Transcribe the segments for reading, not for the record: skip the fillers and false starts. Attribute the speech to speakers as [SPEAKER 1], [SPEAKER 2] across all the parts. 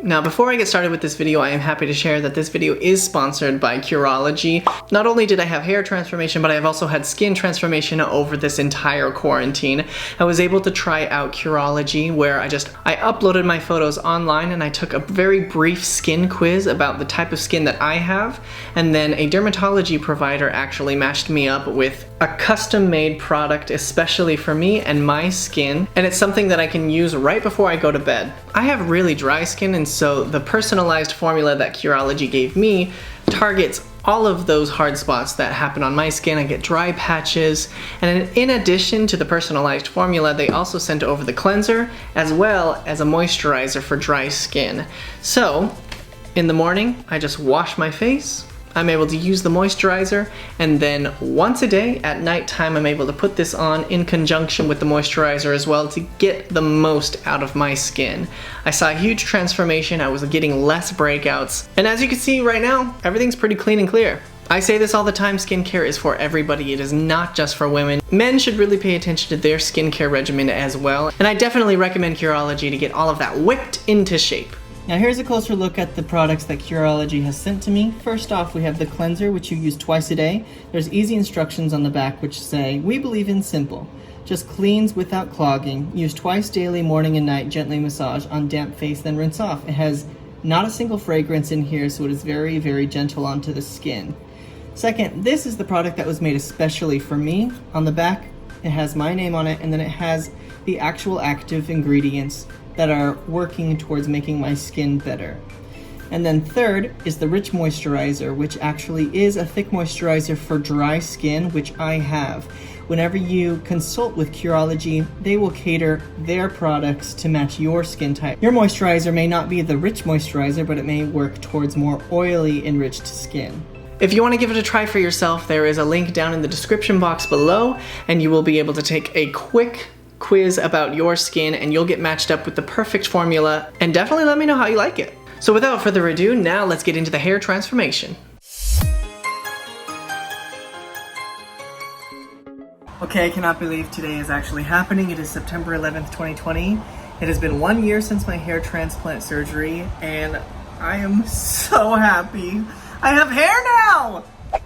[SPEAKER 1] Now, before I get started with this video, I am happy to share that this video is sponsored by Curology. Not only did I have hair transformation, but I've also had skin transformation over this entire quarantine. I was able to try out Curology, where I uploaded my photos online and I took a very brief skin quiz about the type of skin that I have, and then a dermatology provider actually matched me up with a custom-made product especially for me and my skin, and it's something that I can use right before I go to bed. I have really dry skin, and so the personalized formula that Curology gave me targets all of those hard spots that happen on my skin. I get dry patches, and in addition to the personalized formula, they also sent over the cleanser as well as a moisturizer for dry skin. So in the morning, I just wash my face, I'm able to use the moisturizer, and then once a day at nighttime I'm able to put this on in conjunction with the moisturizer as well to get the most out of my skin. I saw a huge transformation. I was getting less breakouts, and as you can see right now, everything's pretty clean and clear. I say this all the time, skincare is for everybody. It is not just for women. Men should really pay attention to their skincare regimen as well, and I definitely recommend Curology to get all of that whipped into shape. Now here's a closer look at the products that Curology has sent to me. First off, we have the cleanser, which you use twice a day. There's easy instructions on the back which say, "We believe in simple. Just cleans without clogging. Use twice daily, morning and night. Gently massage on damp face, then rinse off." It has not a single fragrance in here, so it is very, very gentle onto the skin. Second, this is the product that was made especially for me. On the back, it has my name on it, and then it has the actual active ingredients that are working towards making my skin better. And then third is the Rich Moisturizer, which actually is a thick moisturizer for dry skin, which I have. Whenever you consult with Curology, they will cater their products to match your skin type. Your moisturizer may not be the Rich Moisturizer, but it may work towards more oily, enriched skin. If you want to give it a try for yourself, there is a link down in the description box below, and you will be able to take a quick quiz about your skin and you'll get matched up with the perfect formula, and definitely let me know how you like it. So without further ado, now let's get into the hair transformation. Okay, I cannot believe today is actually happening. It is September 11th, 2020. It has been 1 year since my hair transplant surgery, and I am so happy. I have hair now!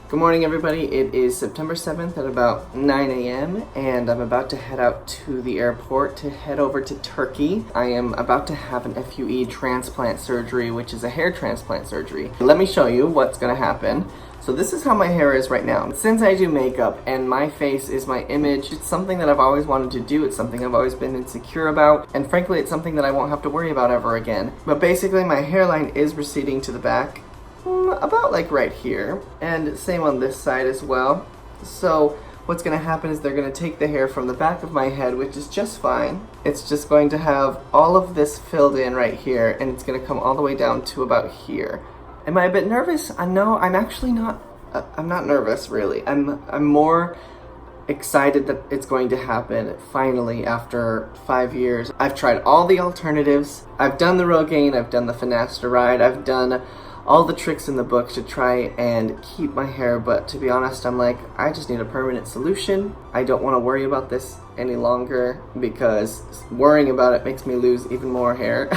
[SPEAKER 1] Good morning, everybody. It is September 7th at about 9 a.m. and I'm about to head out to the airport to head over to Turkey. I am about to have an FUE transplant surgery, which is a hair transplant surgery. Let me show you what's gonna happen. So this is how my hair is right now. Since I do makeup and my face is my image, it's something that I've always wanted to do. It's something I've always been insecure about, and frankly, it's something that I won't have to worry about ever again. But basically, my hairline is receding to the back, about like right here, and same on this side as well. So what's going to happen is they're going to take the hair from the back of my head, which is just fine. It's just going to have all of this filled in right here, and it's going to come all the way down to about here. Am I a bit nervous? No, I'm actually not. I'm not nervous, really. I'm more excited that it's going to happen finally after 5 years. I've tried all the alternatives. I've done the Rogaine, I've done the finasteride, I've done all the tricks in the book to try and keep my hair, but to be honest, I'm like, I just need a permanent solution. I don't want to worry about this any longer because worrying about it makes me lose even more hair.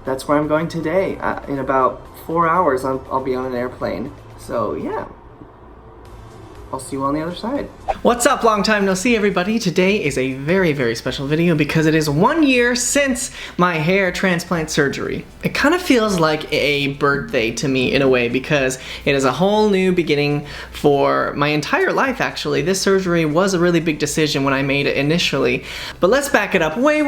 [SPEAKER 1] That's where I'm going today. In about 4 hours, I'll be on an airplane. So yeah, I'll see you on the other side. What's up, long time no see, everybody? Today is a very, very special video because it is 1 year since my hair transplant surgery. It kind of feels like a birthday to me in a way because it is a whole new beginning for my entire life, actually. This surgery was a really big decision when I made it initially, but let's back it up way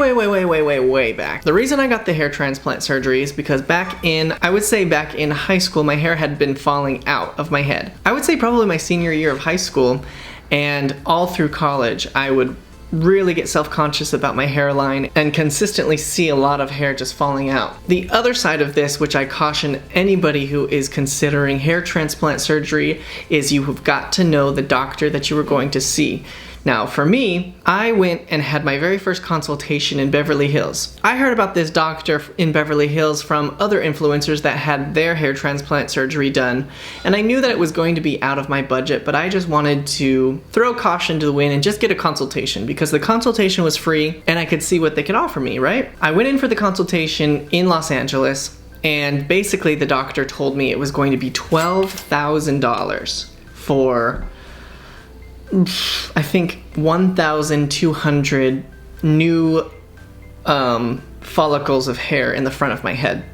[SPEAKER 1] back. The reason I got the hair transplant surgery is because back in high school, my hair had been falling out of my head. I would say probably my senior year of high school, and all through college I would really get self-conscious about my hairline and consistently see a lot of hair just falling out. The other side of this, which I caution anybody who is considering hair transplant surgery, is you have got to know the doctor that you are going to see. Now, for me, I went and had my very first consultation in Beverly Hills. I heard about this doctor in Beverly Hills from other influencers that had their hair transplant surgery done, and I knew that it was going to be out of my budget, but I just wanted to throw caution to the wind and just get a consultation because the consultation was free and I could see what they could offer me, right? I went in for the consultation in Los Angeles. And basically the doctor told me it was going to be $12,000 for, I think, 1,200 new follicles of hair in the front of my head.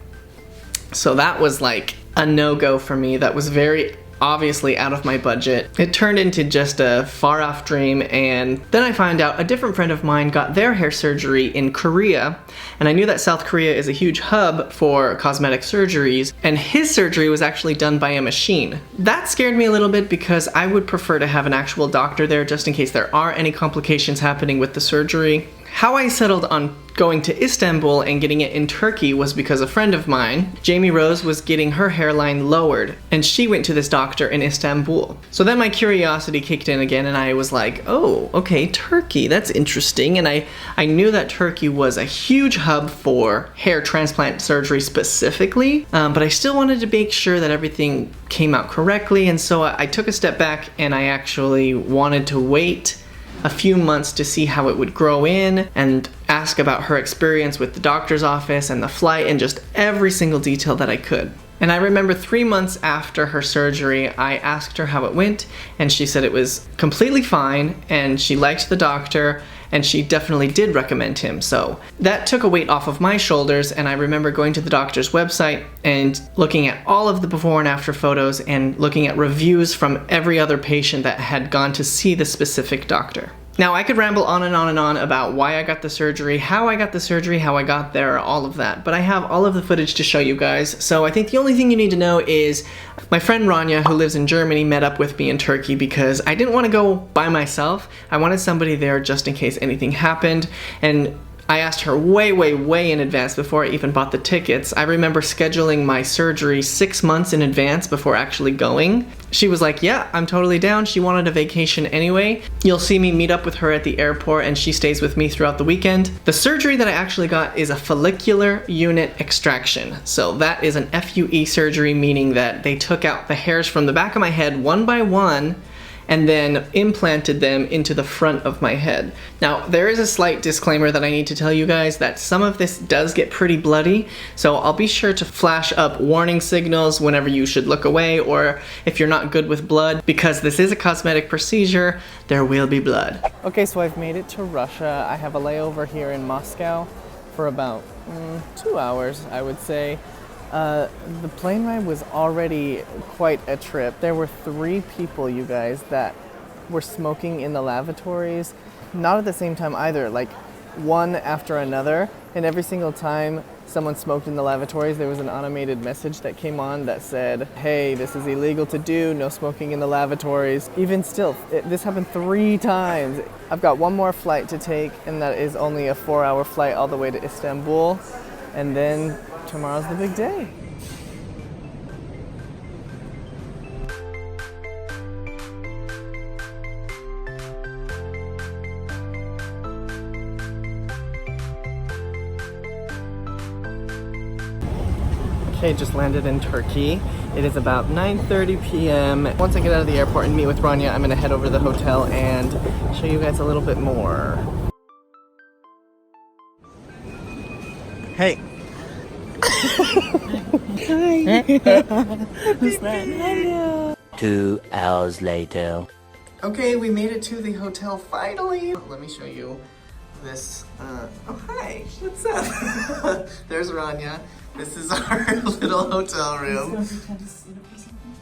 [SPEAKER 1] So that was like a no-go for me. That was very obviously out of my budget. It turned into just a far-off dream, and then I found out a different friend of mine got their hair surgery in Korea, and I knew that South Korea is a huge hub for cosmetic surgeries, and his surgery was actually done by a machine. That scared me a little bit because I would prefer to have an actual doctor there just in case there are any complications happening with the surgery. How I settled on going to Istanbul and getting it in Turkey was because a friend of mine, Jamie Rose, was getting her hairline lowered, and she went to this doctor in Istanbul. So then my curiosity kicked in again, and I was like, oh, okay, Turkey, that's interesting. And I knew that Turkey was a huge hub for hair transplant surgery specifically, but I still wanted to make sure that everything came out correctly, and so I took a step back and I actually wanted to wait a few months to see how it would grow in and ask about her experience with the doctor's office and the flight and just every single detail that I could. And I remember 3 months after her surgery, I asked her how it went, and she said it was completely fine, and she liked the doctor, and she definitely did recommend him. So that took a weight off of my shoulders, and I remember going to the doctor's website and looking at all of the before and after photos and looking at reviews from every other patient that had gone to see the specific doctor. Now, I could ramble on and on and on about why I got the surgery, how I got the surgery, how I got there, all of that, but I have all of the footage to show you guys, so I think the only thing you need to know is my friend Rania, who lives in Germany, met up with me in Turkey because I didn't want to go by myself. I wanted somebody there just in case anything happened, and I asked her way in advance before I even bought the tickets. I remember scheduling my surgery 6 months in advance before actually going. She was like, yeah, I'm totally down. She wanted a vacation anyway. You'll see me meet up with her at the airport, and she stays with me throughout the weekend. The surgery that I actually got is a follicular unit extraction. So that is an FUE surgery, meaning that they took out the hairs from the back of my head one by one and then implanted them into the front of my head. Now, there is a slight disclaimer that I need to tell you guys that some of this does get pretty bloody, so I'll be sure to flash up warning signals whenever you should look away, or if you're not good with blood, because this is a cosmetic procedure, there will be blood. Okay, so I've made it to Russia. I have a layover here in Moscow for about 2 hours, I would say. The plane ride was already quite a trip. There were 3 people, you guys, that were smoking in the lavatories. Not at the same time either, like one after another. And every single time someone smoked in the lavatories, there was an automated message that came on that said, hey, this is illegal to do, no smoking in the lavatories. Even still, this happened 3 times. I've got one more flight to take, and that is only a 4-hour flight all the way to Istanbul. And then tomorrow's the big day. Okay, just landed in Turkey. It is about 9:30 p.m. Once I get out of the airport and meet with Rania, I'm gonna head over to the hotel and show you guys a little bit more. Hey. Hi. Who's that?
[SPEAKER 2] 2 hours later.
[SPEAKER 1] Okay, we made it to the hotel finally. Let me show you this. Oh, hi. What's up? There's Rania. This is our little hotel room.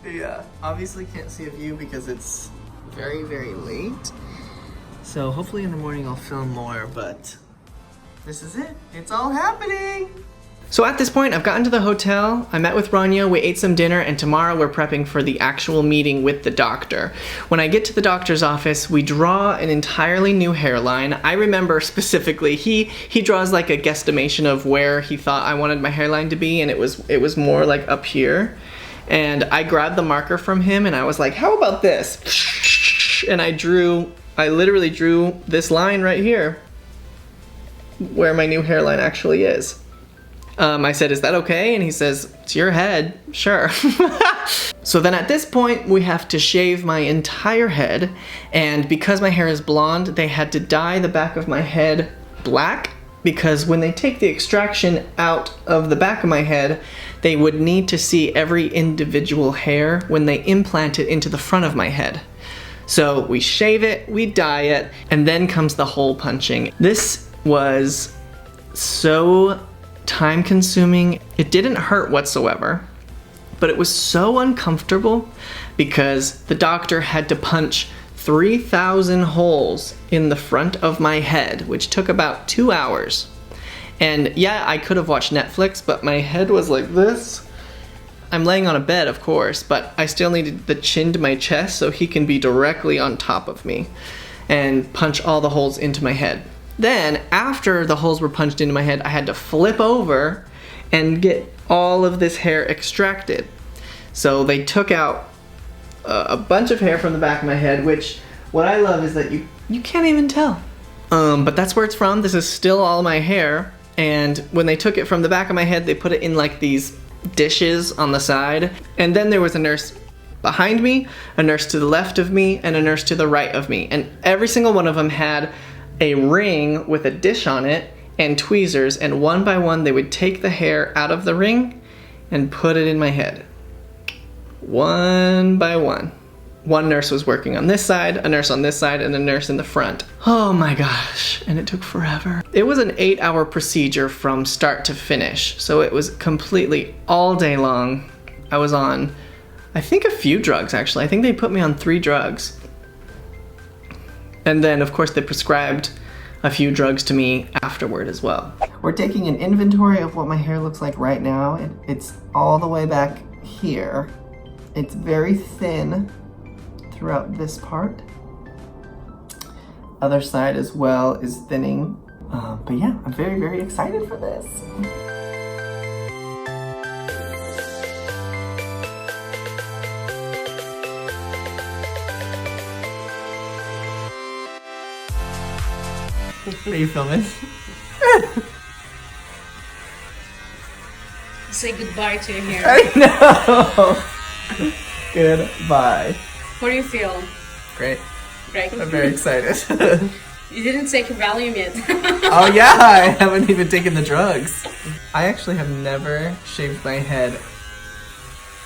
[SPEAKER 1] Yeah, obviously can't see a view because it's very late. So hopefully in the morning I'll film more, but this is it. It's all happening. So at this point, I've gotten to the hotel, I met with Rania, we ate some dinner, and tomorrow we're prepping for the actual meeting with the doctor. When I get to the doctor's office, we draw an entirely new hairline. I remember specifically, he draws like a guesstimation of where he thought I wanted my hairline to be, and it was more like up here. And I grabbed the marker from him and I was like, how about this? And I literally drew this line right here, where my new hairline actually is. I said, is that okay? And he says, it's your head, sure. So then at this point, we have to shave my entire head. And because my hair is blonde, they had to dye the back of my head black, because when they take the extraction out of the back of my head, they would need to see every individual hair when they implant it into the front of my head. So we shave it, we dye it, and then comes the hole punching. This was so time consuming. It didn't hurt whatsoever, but it was so uncomfortable because the doctor had to punch 3,000 holes in the front of my head, which took about 2 hours. And yeah, I could have watched Netflix, but my head was like this. I'm laying on a bed, of course, but I still needed the chin to my chest so he can be directly on top of me and punch all the holes into my head. Then, after the holes were punched into my head, I had to flip over and get all of this hair extracted. So they took out a bunch of hair from the back of my head, which what I love is that you can't even tell. But that's where it's from. This is still all my hair. And when they took it from the back of my head, they put it in like these dishes on the side. And then there was a nurse behind me, a nurse to the left of me, and a nurse to the right of me. And every single one of them had a ring with a dish on it and tweezers, and one by one they would take the hair out of the ring and put it in my head. One by one. One nurse was working on this side, a nurse on this side, and a nurse in the front. Oh my gosh, and it took forever. It was an 8-hour procedure from start to finish, so it was completely all day long. I was on, I think, a few drugs actually. I think they put me on 3 drugs. And then of course they prescribed a few drugs to me afterward as well. We're taking an inventory of what my hair looks like right now. It's all the way back here. It's very thin throughout this part. Other side as well is thinning. But yeah, I'm very, very excited for this. Are you filming?
[SPEAKER 3] Say goodbye to your hair.
[SPEAKER 1] I know! Goodbye.
[SPEAKER 3] How do you feel?
[SPEAKER 1] Great.
[SPEAKER 3] Great.
[SPEAKER 1] I'm very excited.
[SPEAKER 3] You didn't take Valium yet.
[SPEAKER 1] Oh yeah, I haven't even taken the drugs. I actually have never shaved my head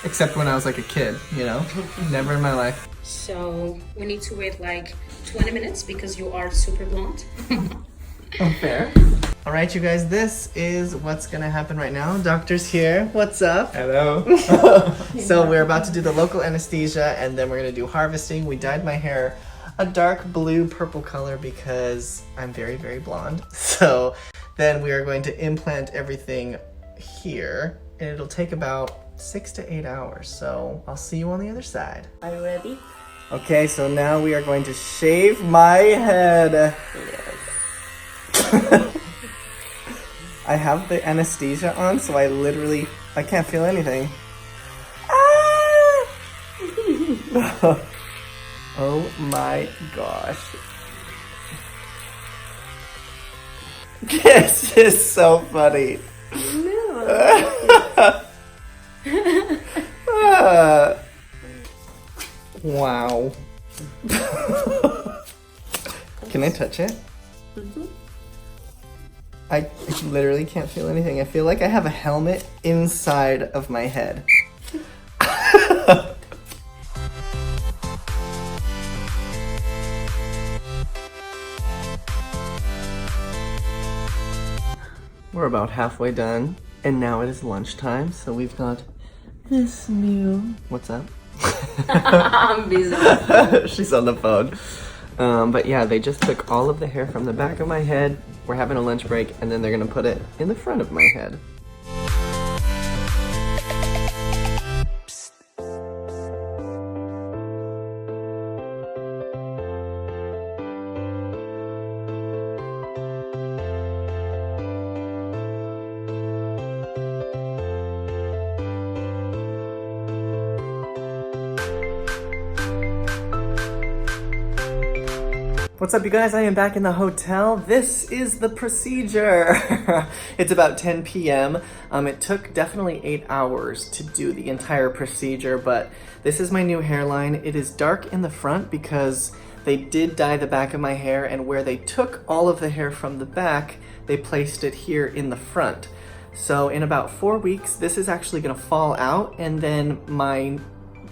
[SPEAKER 1] except when I was like a kid, you know? Never in my life.
[SPEAKER 3] So we need to wait like 20 minutes because you are super blonde.
[SPEAKER 1] Fair. All right, you guys, this is what's gonna happen right now. Doctor's here. What's up?
[SPEAKER 4] Hello.
[SPEAKER 1] So we're about to do the local anesthesia and then we're gonna do harvesting. We dyed my hair a dark blue purple color because I'm very, very blonde. So then we are going to implant everything here and it'll take about 6 to 8 hours. So I'll see you on the other side.
[SPEAKER 3] Are you ready?
[SPEAKER 1] Okay, so now we are going to shave my head. I have the anesthesia on, so I can't feel anything. Ah! Oh my gosh. This is so funny.
[SPEAKER 3] No.
[SPEAKER 1] Wow. Can I touch it?
[SPEAKER 3] Mm-hmm.
[SPEAKER 1] I literally can't feel anything. I feel like I have a helmet inside of my head. We're about halfway done, and now it is lunchtime, so we've got this meal. What's up?
[SPEAKER 3] I'm busy.
[SPEAKER 1] She's on the phone. But yeah, they just took all of the hair from the back of my head. We're having a lunch break, and then they're gonna put it in the front of my head. What's up, you guys? I am back in the hotel. This is the procedure. It's about 10 p.m. It took definitely 8 hours to do the entire procedure, but this is my new hairline. It is dark in the front because they did dye the back of my hair, and where they took all of the hair from the back, they placed it here in the front. So in about 4 weeks, this is actually gonna fall out, and then my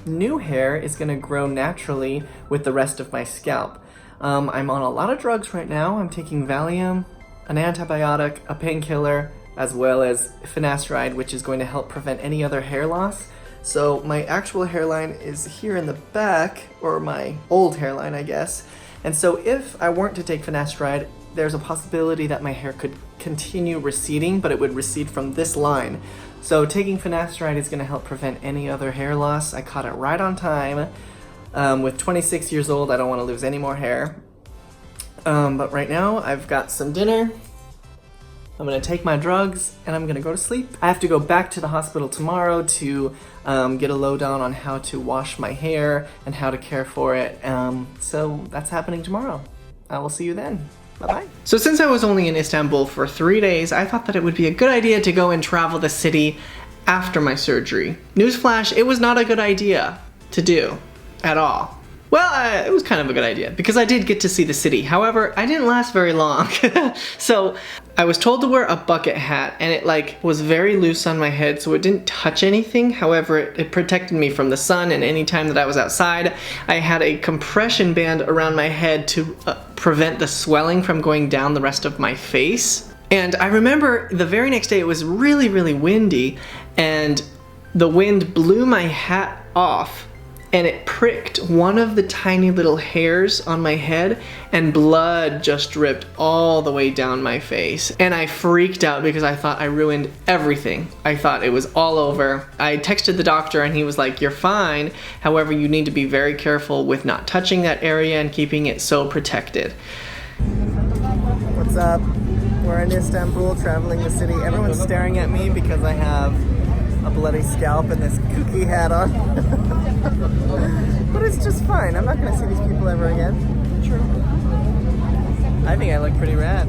[SPEAKER 1] new hair is gonna grow naturally with the rest of my scalp. I'm on a lot of drugs right now. I'm taking Valium, an antibiotic, a painkiller, as well as finasteride, which is going to help prevent any other hair loss. So my actual hairline is here in the back, or my old hairline, I guess. And so if I weren't to take finasteride, there's a possibility that my hair could continue receding, but it would recede from this line. So taking finasteride is going to help prevent any other hair loss. I caught it right on time. With 26 years old, I don't want to lose any more hair. But right now, I've got some dinner. I'm gonna take my drugs and I'm gonna go to sleep. I have to go back to the hospital tomorrow to get a lowdown on how to wash my hair and how to care for it. So that's happening tomorrow. I will see you then. Bye-bye. So since I was only in Istanbul for 3 days, I thought that it would be a good idea to go and travel the city after my surgery. Newsflash, it was not a good idea to do at all. Well, it was kind of a good idea because I did get to see the city. However, I didn't last very long. So I was told to wear a bucket hat, and it was very loose on my head, so it didn't touch anything. However, it protected me from the sun, and any time that I was outside, I had a compression band around my head to prevent the swelling from going down the rest of my face. And I remember the very next day it was really, really windy, and the wind blew my hat off, and it pricked one of the tiny little hairs on my head, and blood just dripped all the way down my face. And I freaked out because I thought I ruined everything. I thought it was all over. I texted the doctor and he was like, "You're fine. However, you need to be very careful with not touching that area and keeping it so protected." What's up? We're in Istanbul, traveling the city. Everyone's staring at me because I have a bloody scalp and this kooky hat on. But it's just fine. I'm not gonna see these people ever again. True. I think I look pretty rad.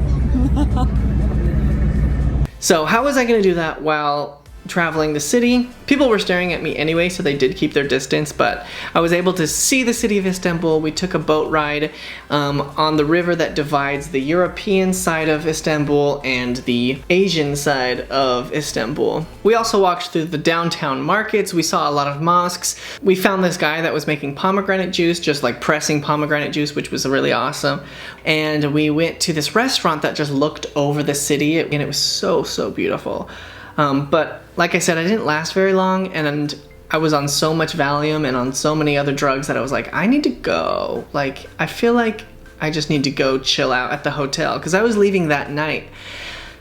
[SPEAKER 1] So how was I gonna do that while traveling the city? People were staring at me anyway, so they did keep their distance, but I was able to see the city of Istanbul. We took a boat ride on the river that divides the European side of Istanbul and the Asian side of Istanbul. We also walked through the downtown markets. We saw a lot of mosques. We found this guy that was making pomegranate juice, just pressing pomegranate juice, which was really awesome. And we went to this restaurant that just looked over the city, and it was so, so beautiful. But like I said, I didn't last very long, and I was on so much Valium and on so many other drugs that I was like, I need to go. I feel like I just need to go chill out at the hotel because I was leaving that night.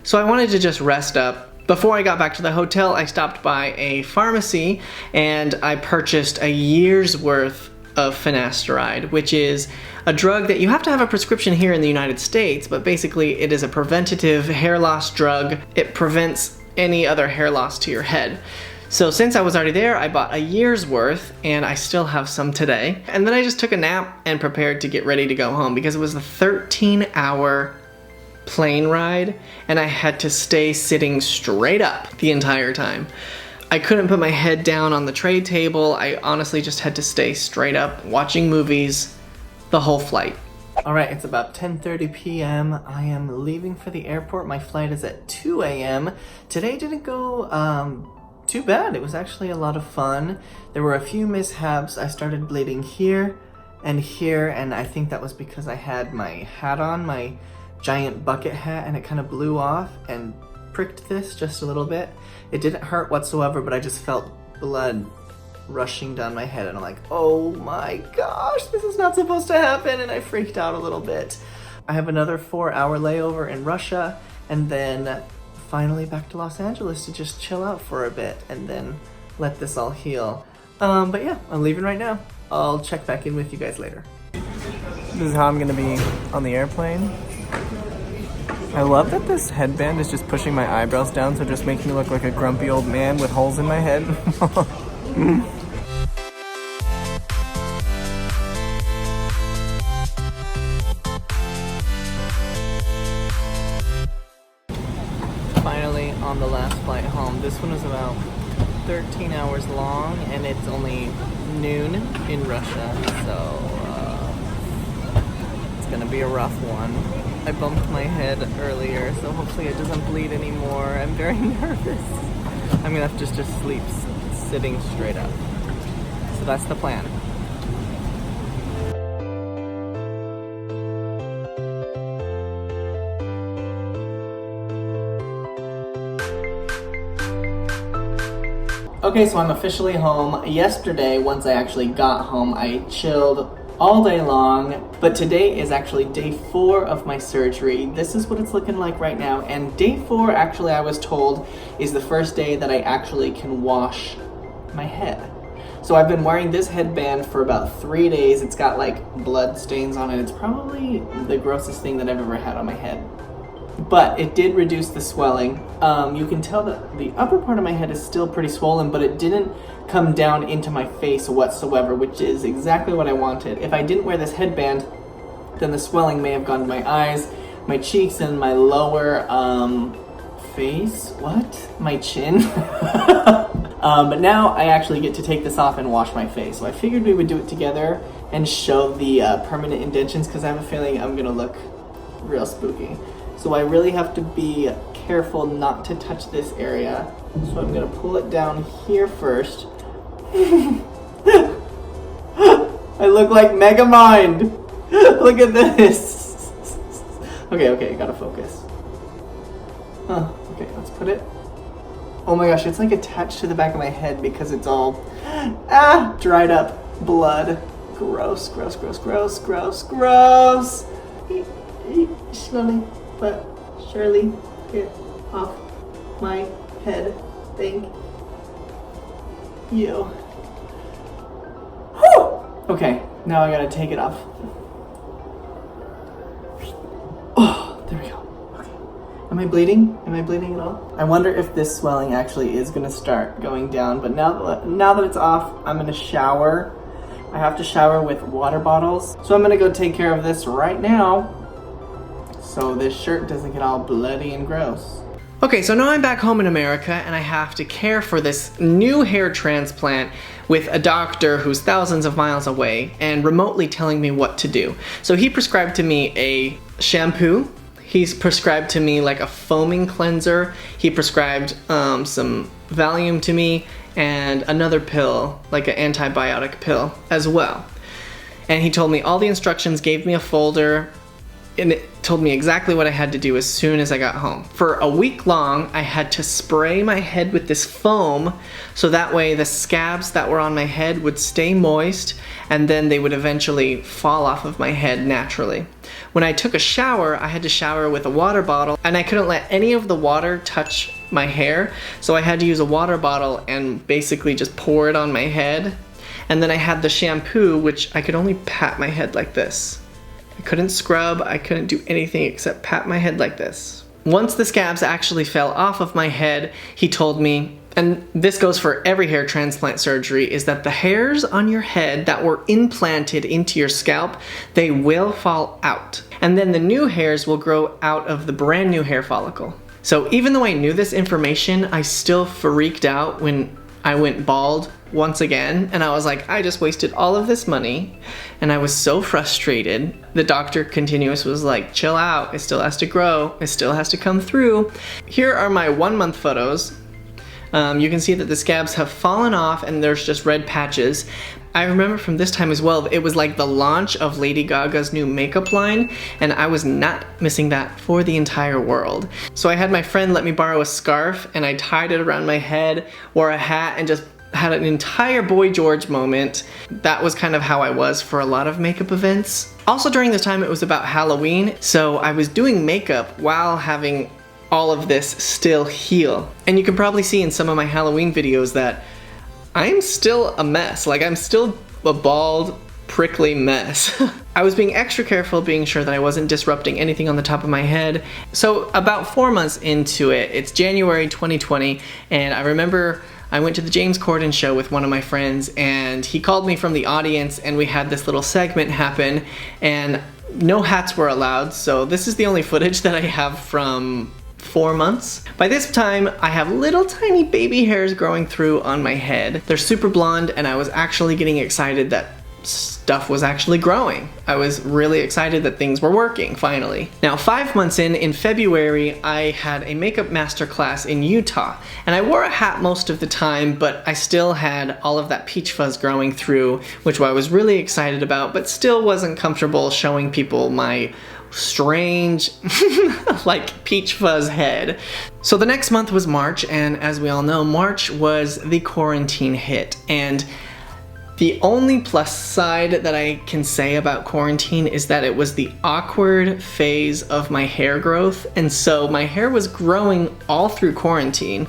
[SPEAKER 1] So I wanted to just rest up. Before I got back to the hotel, I stopped by a pharmacy and I purchased a year's worth of finasteride, which is a drug that you have to have a prescription here in the United States, but basically it is a preventative hair loss drug. It prevents any other hair loss to your head. So since I was already there, I bought a year's worth, and I still have some today. And then I just took a nap and prepared to get ready to go home because it was a 13-hour plane ride, and I had to stay sitting straight up the entire time. I couldn't put my head down on the tray table. I honestly just had to stay straight up watching movies the whole flight. Alright, it's about 10:30 p.m. I am leaving for the airport. My flight is at 2 a.m. Today didn't go too bad. It was actually a lot of fun. There were a few mishaps. I started bleeding here, and I think that was because I had my hat on, my giant bucket hat, and it kind of blew off and pricked this just a little bit. It didn't hurt whatsoever, but I just felt blood rushing down my head, and I'm like, oh my gosh, this is not supposed to happen, and I freaked out a little bit. I have another 4-hour layover in Russia, and then finally back to Los Angeles to just chill out for a bit, and then let this all heal. But yeah, I'm leaving right now. I'll check back in with you guys later. This is how I'm gonna be on the airplane. I love that this headband is just pushing my eyebrows down, so just making me look like a grumpy old man with holes in my head. Finally on the last flight home. This one was about 13 hours long, and it's only noon in Russia, so gonna be a rough one. I bumped my head earlier, so hopefully it doesn't bleed anymore. I'm very nervous. I'm gonna have to just sleep sitting straight up. So that's the plan. Okay, so I'm officially home. Yesterday, once I actually got home, I chilled all day long, but today is actually day 4 of my surgery. This is what it's looking like right now, and day 4, actually, I was told, is the first day that I actually can wash my head. So I've been wearing this headband for about 3 days. It's got like blood stains on it. It's probably the grossest thing that I've ever had on my head. But it did reduce the swelling. You can tell that the upper part of my head is still pretty swollen, but it didn't come down into my face whatsoever, which is exactly what I wanted. If I didn't wear this headband, then the swelling may have gone to my eyes, my cheeks, and my lower face. What? My chin? But now I actually get to take this off and wash my face. So I figured we would do it together and show the permanent indentions, because I have a feeling I'm gonna look real spooky. So I really have to be careful not to touch this area. So I'm gonna pull it down here first. I look like Megamind! Look at this! Okay, gotta focus. Okay, let's put it. Oh my gosh, it's like attached to the back of my head because it's all dried up blood. Gross. Slowly but surely get off my head. Thank you. Whew! Okay, now I gotta take it off. Oh, there we go. Okay. Am I bleeding? Am I bleeding at all? I wonder if this swelling actually is gonna start going down, but now that it's off, I'm gonna shower. I have to shower with water bottles. So I'm gonna go take care of this right now, so this shirt doesn't get all bloody and gross. Okay, so now I'm back home in America and I have to care for this new hair transplant with a doctor who's thousands of miles away and remotely telling me what to do. So he prescribed to me a shampoo. He's prescribed to me like a foaming cleanser. He prescribed some Valium to me and another pill, like an antibiotic pill as well. And he told me all the instructions, gave me a folder, and it told me exactly what I had to do as soon as I got home. For a week long, I had to spray my head with this foam so that way the scabs that were on my head would stay moist and then they would eventually fall off of my head naturally. When I took a shower, I had to shower with a water bottle and I couldn't let any of the water touch my hair, so I had to use a water bottle and basically just pour it on my head. And then I had the shampoo, which I could only pat my head like this. I couldn't scrub, I couldn't do anything except pat my head like this. Once the scabs actually fell off of my head, he told me, and this goes for every hair transplant surgery, is that the hairs on your head that were implanted into your scalp, they will fall out. And then the new hairs will grow out of the brand new hair follicle. So even though I knew this information, I still freaked out when I went bald once again, and I was like, I just wasted all of this money, and I was so frustrated. The doctor was like, chill out, it still has to grow, it still has to come through. Here are my 1 month photos. You can see that the scabs have fallen off and there's just red patches. I remember from this time as well, it was like the launch of Lady Gaga's new makeup line, and I was not missing that for the entire world. So I had my friend let me borrow a scarf and I tied it around my head, wore a hat, and just had an entire Boy George moment. That was kind of how I was for a lot of makeup events. Also during this time it was about Halloween, so I was doing makeup while having all of this still heal. And you can probably see in some of my Halloween videos that I'm still a mess. Like, I'm still a bald, prickly mess. I was being extra careful, being sure that I wasn't disrupting anything on the top of my head. So about 4 months into it, it's January 2020, and I remember I went to the James Corden show with one of my friends, and he called me from the audience and we had this little segment happen, and no hats were allowed, so this is the only footage that I have from 4 months. By this time, I have little tiny baby hairs growing through on my head. They're super blonde, and I was actually getting excited that stuff was actually growing. I was really excited that things were working, finally. Now, 5 months in February, I had a makeup masterclass in Utah, and I wore a hat most of the time, but I still had all of that peach fuzz growing through, which I was really excited about, but still wasn't comfortable showing people my strange like peach fuzz head. So the next month was March, and as we all know, March was the quarantine hit, and the only plus side that I can say about quarantine is that it was the awkward phase of my hair growth, and so my hair was growing all through quarantine,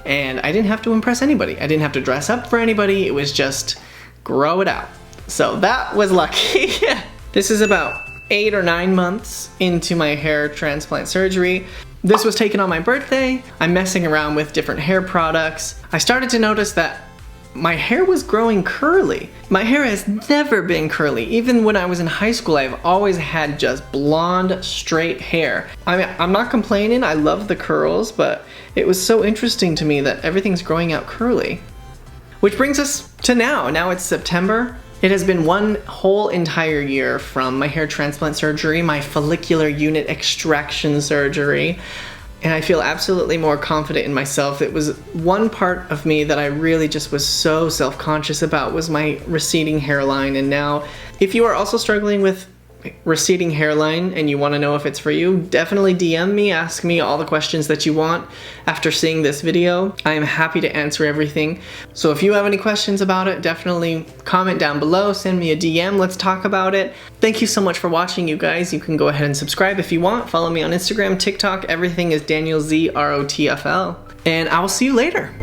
[SPEAKER 1] and I didn't have to impress anybody. I didn't have to dress up for anybody. It was just grow it out. So that was lucky. This is about 8 or 9 months into my hair transplant surgery. This was taken on my birthday. I'm messing around with different hair products. I started to notice that my hair was growing curly. My hair has never been curly. Even when I was in high school, I've always had just blonde, straight hair. I mean, I'm not complaining, I love the curls, but it was so interesting to me that everything's growing out curly. Which brings us to now. Now it's September. It has been one whole entire year from my hair transplant surgery, my follicular unit extraction surgery, and I feel absolutely more confident in myself. It was one part of me that I really just was so self-conscious about was my receding hairline, and now if you are also struggling with receding hairline and you want to know if it's for you, definitely DM me, ask me all the questions that you want after seeing this video. I am happy to answer everything. So if you have any questions about it, definitely comment down below, send me a DM, let's talk about it. Thank you so much for watching, you guys. You can go ahead and subscribe if you want. Follow me on Instagram, TikTok, everything is Danielzrotfl. And I will see you later.